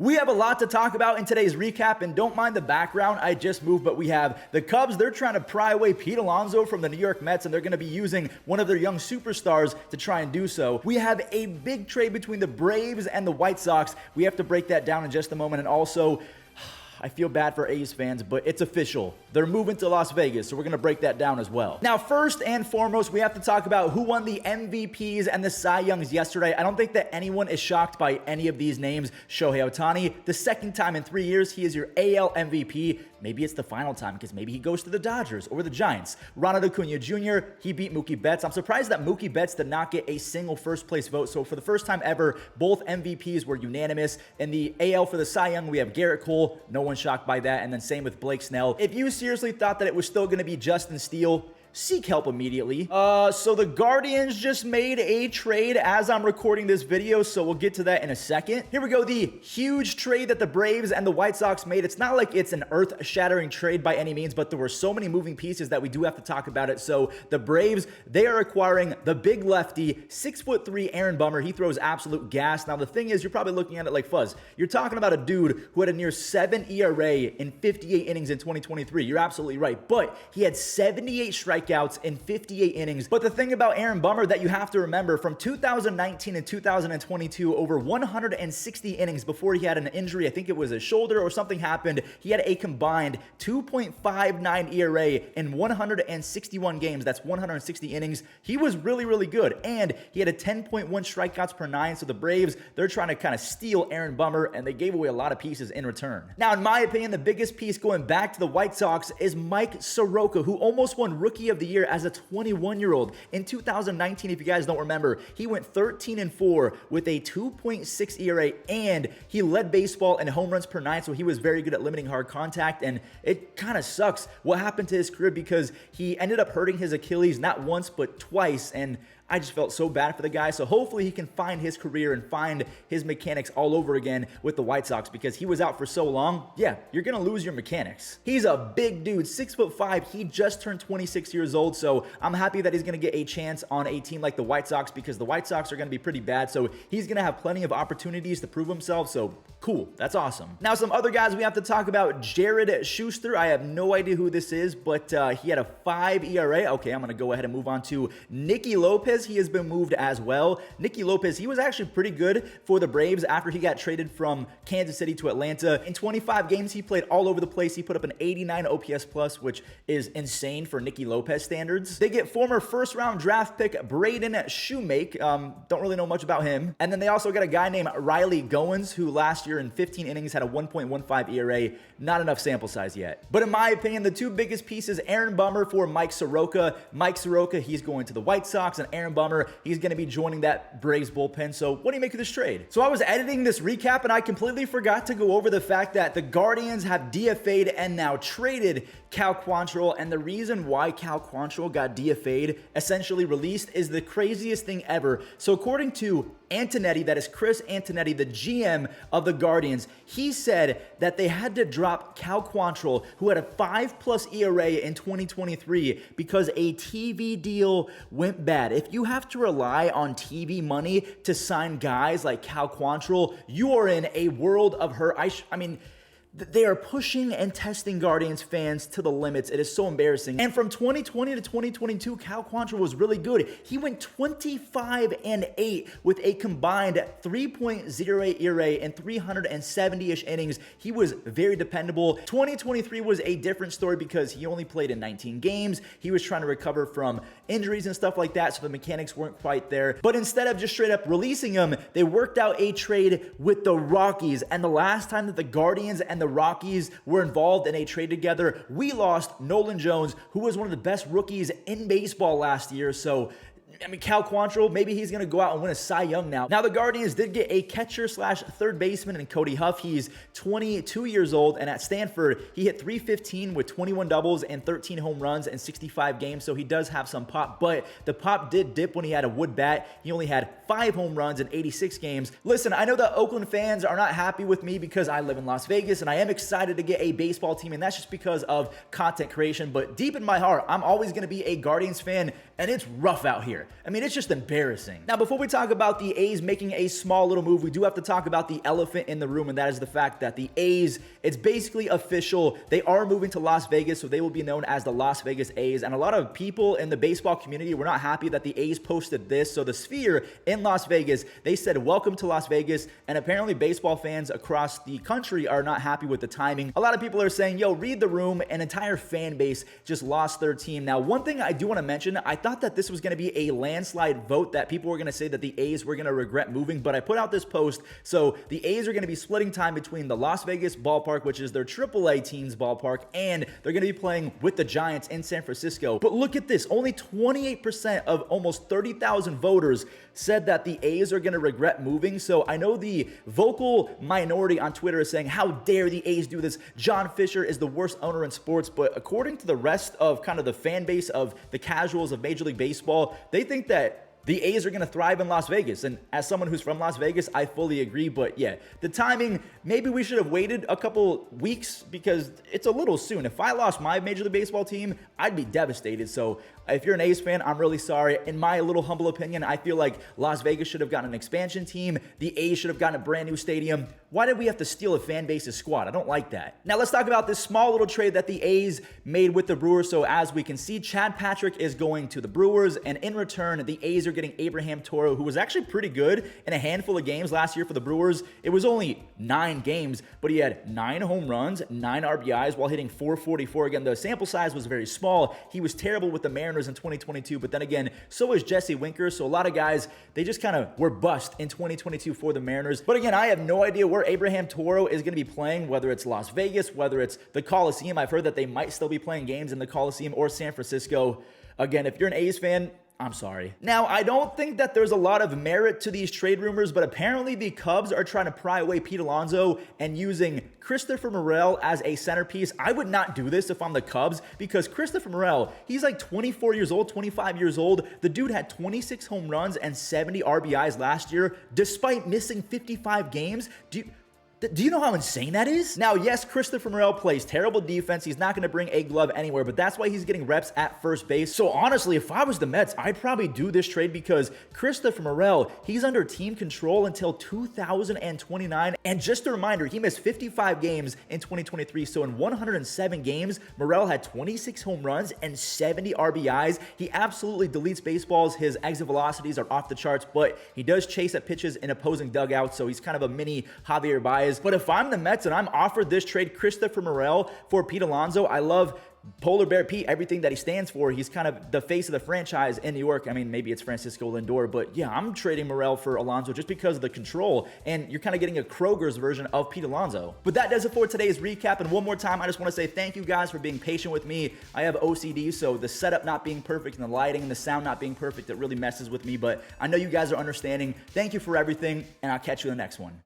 We have a lot to talk about in today's recap, and don't mind the background, I just moved, but we have the Cubs. They're trying to pry away Pete Alonso from the New York Mets, and they're going to be using one of their young superstars to try and do so. We have a big trade between the Braves and the White Sox. We have to break that down in just a moment, and also, I feel bad for A's fans, but it's official. They're moving to Las Vegas, so we're going to break that down as well. Now, first and foremost, we have to talk about who won the MVPs and the Cy Youngs yesterday. I don't think that anyone is shocked by any of these names. Shohei Ohtani, the second time in 3 years, he is your AL MVP. Maybe it's the final time because maybe he goes to the Dodgers or the Giants. Ronald Acuna Jr., he beat Mookie Betts. I'm surprised that Mookie Betts did not get a single first place vote. So for the first time ever, both MVPs were unanimous. In the AL for the Cy Young, we have Garrett Cole. No one shocked by that. And then same with Blake Snell. If you seriously thought that it was still going to be Justin Steele, seek help immediately. So the Guardians just made a trade as I'm recording this video, so we'll get to that in a second. Here we go, the huge trade that the Braves and the White Sox made. It's not like it's an earth-shattering trade by any means, but there were so many moving pieces that we do have to talk about it. So the Braves, they are acquiring the big lefty, 6'3" Aaron Bummer. He throws absolute gas. Now the thing is, you're probably looking at it like Fuzz. You're talking about a dude who had a near 7 ERA in 58 innings in 2023. You're absolutely right, but he had 78 strikeouts in 58 innings. But the thing about Aaron Bummer that you have to remember, from 2019 and 2022, over 160 innings before he had an injury, I think it was a shoulder or something happened, he had a combined 2.59 ERA in 161 games. That's 160 innings. He was really, really good. And he had a 10.1 strikeouts per 9. So the Braves, they're trying to kind of steal Aaron Bummer, and they gave away a lot of pieces in return. Now, in my opinion, the biggest piece going back to the White Sox is Mike Soroka, who almost won Rookie of the Year as a 21-year-old. In 2019, if you guys don't remember, he went 13-4 with a 2.6 ERA, and he led baseball in home runs per 9, so he was very good at limiting hard contact, and it kind of sucks what happened to his career because he ended up hurting his Achilles not once but twice, and I just felt so bad for the guy. So hopefully he can find his career and find his mechanics all over again with the White Sox, because he was out for so long. Yeah, you're going to lose your mechanics. He's a big dude, 6'5". He just turned 26 years old. So I'm happy that he's going to get a chance on a team like the White Sox, because the White Sox are going to be pretty bad. So he's going to have plenty of opportunities to prove himself. So cool. That's awesome. Now, some other guys we have to talk about. Jared Schuster. I have no idea who this is, but he had a 5 ERA. Okay, I'm going to go ahead and move on to Nicky Lopez. He has been moved as well. Nicky Lopez, he was actually pretty good for the Braves after he got traded from Kansas City to Atlanta. In 25 games, he played all over the place. He put up an 89 OPS plus, which is insane for Nicky Lopez standards. They get former first-round draft pick Braden Shoemake. Don't really know much about him. And then they also got a guy named Riley Goins, who last year in 15 innings had a 1.15 ERA. Not enough sample size yet. But in my opinion, the two biggest pieces, Aaron Bummer for Mike Soroka. Mike Soroka, he's going to the White Sox, and Aaron Bummer, he's going to be joining that Braves bullpen. So what do you make of this trade? So I was editing this recap and I completely forgot to go over the fact that the Guardians have DFA'd and now traded Cal Quantrill. And the reason why Cal Quantrill got DFA'd, essentially released, is the craziest thing ever. So according to Antonetti, that is Chris Antonetti, the GM of the Guardians, he said that they had to drop Cal Quantrill, who had a 5+ ERA in 2023, because a TV deal went bad. If you have to rely on TV money to sign guys like Cal Quantrill, you are in a world of hurt. I mean, they are pushing and testing Guardians fans to the limits. It is so embarrassing. And from 2020 to 2022, Cal Quantrill was really good. He went 25-8 with a combined 3.08 ERA in 370-ish innings. He was very dependable. 2023 was a different story because he only played in 19 games. He was trying to recover from injuries and stuff like that, so the mechanics weren't quite there. But instead of just straight up releasing him, they worked out a trade with the Rockies. And the last time that the Guardians and the Rockies were involved in a trade together, we lost Nolan Jones, who was one of the best rookies in baseball last year. So I mean, Cal Quantrill, maybe he's going to go out and win a Cy Young now. Now, the Guardians did get a catcher/third baseman in Cody Huff. He's 22 years old, and at Stanford, he hit .315 with 21 doubles and 13 home runs in 65 games, so he does have some pop, but the pop did dip when he had a wood bat. He only had 5 home runs in 86 games. Listen, I know that Oakland fans are not happy with me because I live in Las Vegas, and I am excited to get a baseball team, and that's just because of content creation, but deep in my heart, I'm always going to be a Guardians fan, and it's rough out here. fire. I mean, it's just embarrassing. Now, before we talk about the A's making a small little move, we do have to talk about the elephant in the room, and that is the fact that the A's, it's basically official. They are moving to Las Vegas, so they will be known as the Las Vegas A's. And a lot of people in the baseball community were not happy that the A's posted this. So the Sphere in Las Vegas, they said, "Welcome to Las Vegas." And apparently baseball fans across the country are not happy with the timing. A lot of people are saying, yo, read the room. An entire fan base just lost their team. Now, one thing I do want to mention, I thought that this was going to be a landslide vote, that people were going to say that the A's were going to regret moving, but I put out this post. So the A's are going to be splitting time between the Las Vegas ballpark, which is their AAA team's ballpark, and they're going to be playing with the Giants in San Francisco. But look at this. Only 28% of almost 30,000 voters said that the A's are going to regret moving. So I know the vocal minority on Twitter is saying, how dare the A's do this? John Fisher is the worst owner in sports. But according to the rest of kind of the fan base of the casuals of Major League Baseball, they think that the A's are going to thrive in Las Vegas. And as someone who's from Las Vegas, I fully agree. But yeah, the timing, maybe we should have waited a couple weeks because it's a little soon. If I lost my Major League Baseball team, I'd be devastated. So if you're an A's fan, I'm really sorry. In my little humble opinion, I feel like Las Vegas should have gotten an expansion team. The A's should have gotten a brand new stadium. Why did we have to steal a fan base's squad? I don't like that. Now let's talk about this small little trade that the A's made with the Brewers. So as we can see, Chad Patrick is going to the Brewers, and in return, the A's are getting Abraham Toro, who was actually pretty good in a handful of games last year for the Brewers. It was only 9 games, but he had 9 home runs, 9 RBIs while hitting .444. Again, the sample size was very small. He was terrible with the Mariners in 2022, but then again, so is Jesse Winker. So a lot of guys, they just kind of were bust in 2022 for the Mariners. But again, I have no idea where Abraham Toro is going to be playing, whether it's Las Vegas, whether it's the Coliseum. I've heard that they might still be playing games in the Coliseum or San Francisco. Again, if you're an A's fan, I'm sorry. Now, I don't think that there's a lot of merit to these trade rumors, but apparently the Cubs are trying to pry away Pete Alonso and using Christopher Morel as a centerpiece. I would not do this if I'm the Cubs, because Christopher Morel, he's like 24 years old, 25 years old. The dude had 26 home runs and 70 RBIs last year, despite missing 55 games. Do you know how insane that is? Now, yes, Christopher Morel plays terrible defense. He's not going to bring a glove anywhere, but that's why he's getting reps at first base. So honestly, if I was the Mets, I'd probably do this trade, because Christopher Morel, he's under team control until 2029. And just a reminder, he missed 55 games in 2023. So in 107 games, Morel had 26 home runs and 70 RBIs. He absolutely deletes baseballs. His exit velocities are off the charts, but he does chase at pitches in opposing dugouts. So he's kind of a mini Javier Baez. But if I'm the Mets and I'm offered this trade, Christopher Morel for Pete Alonso, I love Polar Bear Pete, everything that he stands for. He's kind of the face of the franchise in New York. I mean, maybe it's Francisco Lindor, but yeah, I'm trading Morel for Alonso just because of the control, and you're kind of getting a Kroger's version of Pete Alonso. But that does it for today's recap, and one more time, I just want to say thank you guys for being patient with me. I have OCD, so the setup not being perfect and the lighting and the sound not being perfect, it really messes with me, but I know you guys are understanding. Thank you for everything, and I'll catch you in the next one.